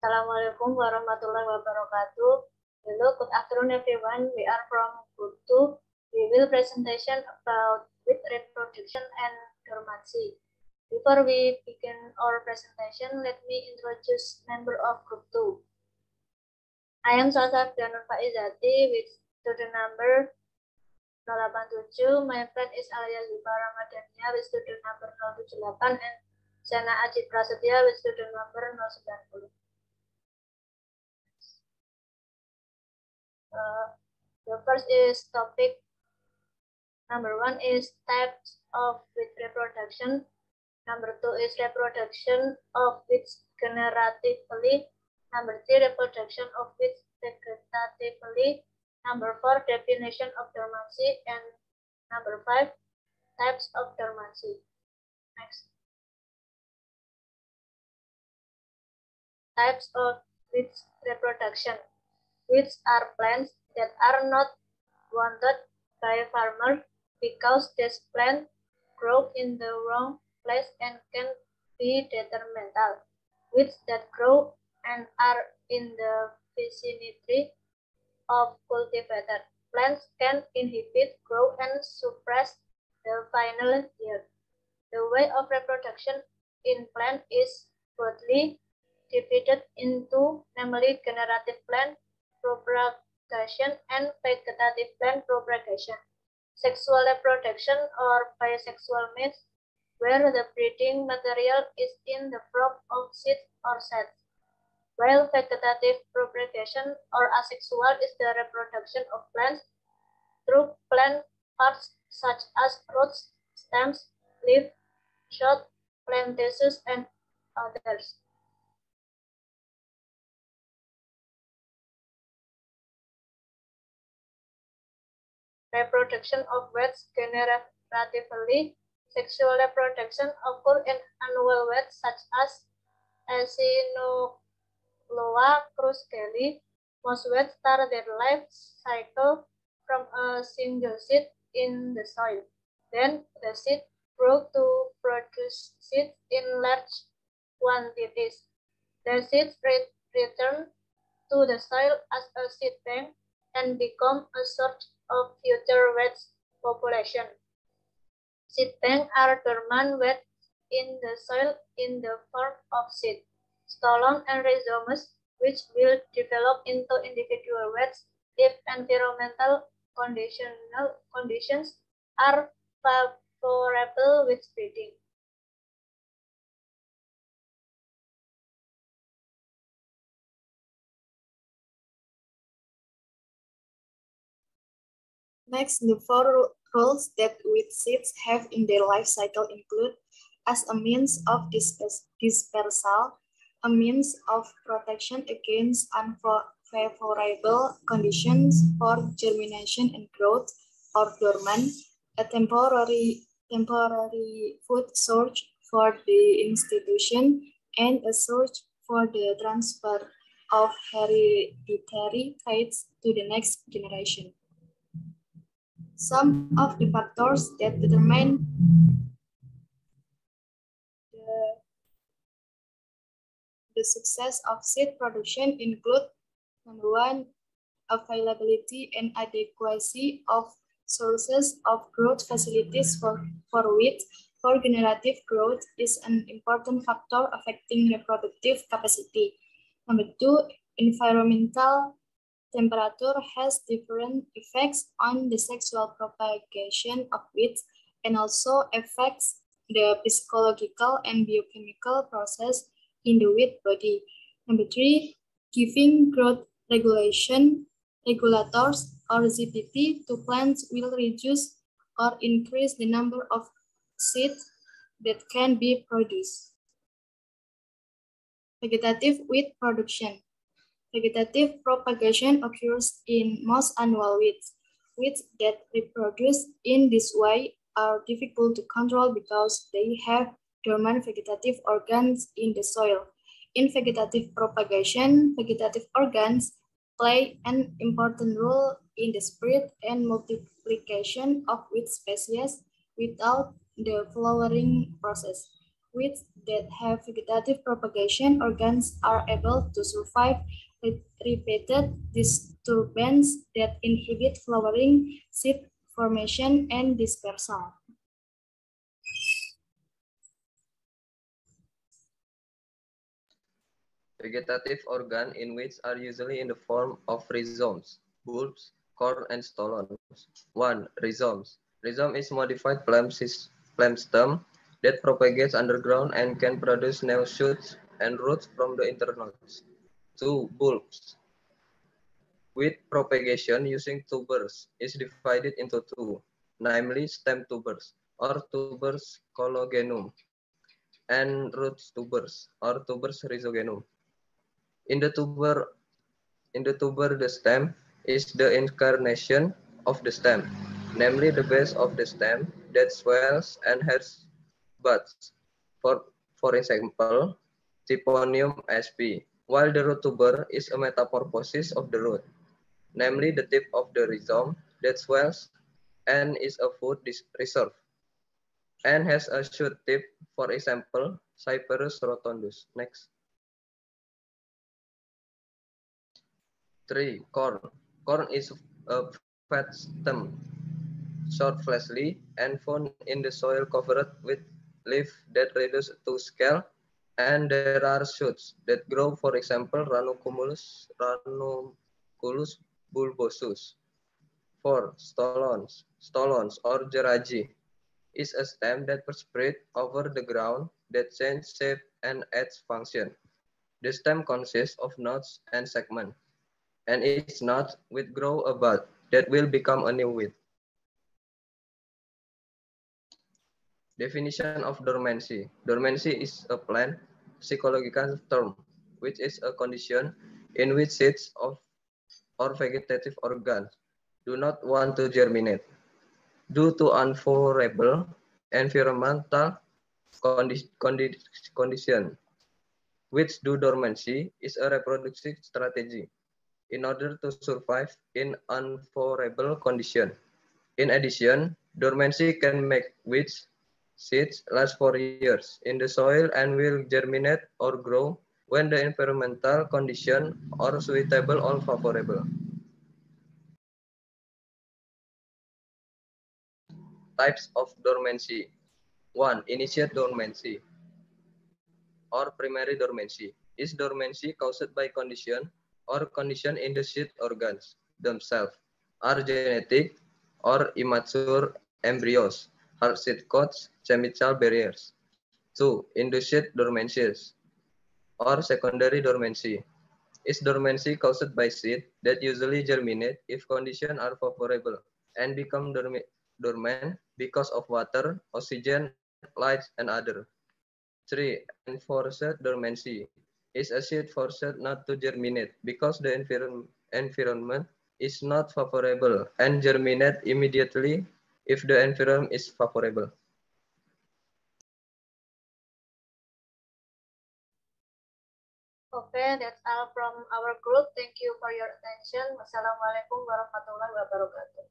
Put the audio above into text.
Assalamualaikum warahmatullahi wabarakatuh. Hello, good afternoon everyone. We are from Group 2. We will presentation about with reproduction and dormancy. Before we begin our presentation, let me introduce member of Group 2. I am Salsa Danur Faizati with student number 087. My friend is Alia Lipa Ramadhania with student number 078 and Sana Ajit Prasetya with student number 090. The first is topic number 1 is types of wheat reproduction. Number 2 is reproduction of wheat generatively. Number 3, reproduction of wheat vegetatively. Number 4, definition of dormancy. And number 5, types of dormancy. Next. Types of wheat reproduction. Weeds are plants that are not wanted by farmers because these plants grow in the wrong place and can be detrimental. Weeds that grow and are in the vicinity of cultivated plants can inhibit growth and suppress the final yield. The way of reproduction in plant is broadly divided into, namely, generative plant propagation and vegetative plant propagation. Sexual reproduction or bisexual means where the breeding material is in the form of seeds or sets, while vegetative propagation or asexual is the reproduction of plants through plant parts such as roots, stems, leaves, shoot, plant tissues, and others. Reproduction of weeds generatively. Sexual reproduction occurs in annual weeds such as Acinetoloa crusceli. Most weeds start their life cycle from a single seed in the soil. Then the seed grow to produce seeds in large quantities. The seeds return to the soil as a seed bank and become a source of future weeds population. Seed banks are dormant weeds in the soil in the form of seed, stolon, and rhizomes, which will develop into individual weeds if environmental conditions are favorable with breeding. Next, the 4 roles that wheat seeds have in their life cycle include as a means of dispersal, a means of protection against unfavorable conditions for germination and growth, or dormant, a temporary food source for the institution, and a source for the transfer of hereditary traits to the next generation. Some of the factors that determine the success of seed production include, number 1, availability and adequacy of sources of growth facilities for wheat. For generative growth is an important factor affecting reproductive capacity. Number 2, environmental temperature has different effects on the sexual propagation of wheat and also affects the physiological and biochemical process in the wheat body. Number 3, giving growth regulators or ZPP to plants will reduce or increase the number of seeds that can be produced. Vegetative wheat production. Vegetative propagation occurs in most annual wheats. Wheats that reproduce in this way are difficult to control because they have dormant vegetative organs in the soil. In vegetative propagation, vegetative organs play an important role in the spread and multiplication of wheat species without the flowering process. Weeds that have vegetative propagation organs are able to survive repeated disturbance that inhibit flowering, seed formation, and dispersal. Vegetative organs in weeds are usually in the form of rhizomes, bulbs, corm, and stolons. 1. Rhizomes. Rhizome is modified plant stem that propagates underground and can produce new shoots and roots from the internals. 2. Bulbs. Weed propagation using tubers is divided into two, namely stem tubers or tubers cologenum and root tubers or tubers rhizogenum. In the tuber, the stem is the incarnation of the stem, namely the base of the stem that swells and has buds. For example, Typhonium sp. While the root tuber is a metamorphosis of the root, namely the tip of the rhizome that swells and is a food reserve, and has a shoot tip, for example, Cyperus rotundus. Next. 3. Corn. Corn is a fat stem, short fleshly, and found in the soil covered with leaf that reduce to scale, and there are shoots that grow, for example, Ranunculus bulbosus. 4. Stolons. Stolons or geragi is a stem that spread over the ground that change shape and adds function. The stem consists of nodes and segments, and each node will grow a bud that will become a new weed. Definition of dormancy. Dormancy is a plant psychological term, which is a condition in which seeds of or vegetative organs do not want to germinate due to unfavorable environmental condition. Which do dormancy is a reproductive strategy in order to survive in unfavorable condition. In addition, dormancy can make weeds seeds last for years in the soil and will germinate or grow when the environmental conditions are suitable or favorable. Types of dormancy. 1. Initiate dormancy or primary dormancy is dormancy caused by condition in the seed organs themselves, are genetic or immature embryos, are seed coats, chemical barriers. 2. Induced dormancies or secondary dormancy is dormancy caused by seed that usually germinate if conditions are favorable and become dormant because of water, oxygen, light, and other. 3. Enforced dormancy is a seed forced not to germinate because the environment is not favorable and germinate immediately if the environment is favorable. Okay, that's all from our group. Thank you for your attention. Wassalamualaikum warahmatullahi wabarakatuh.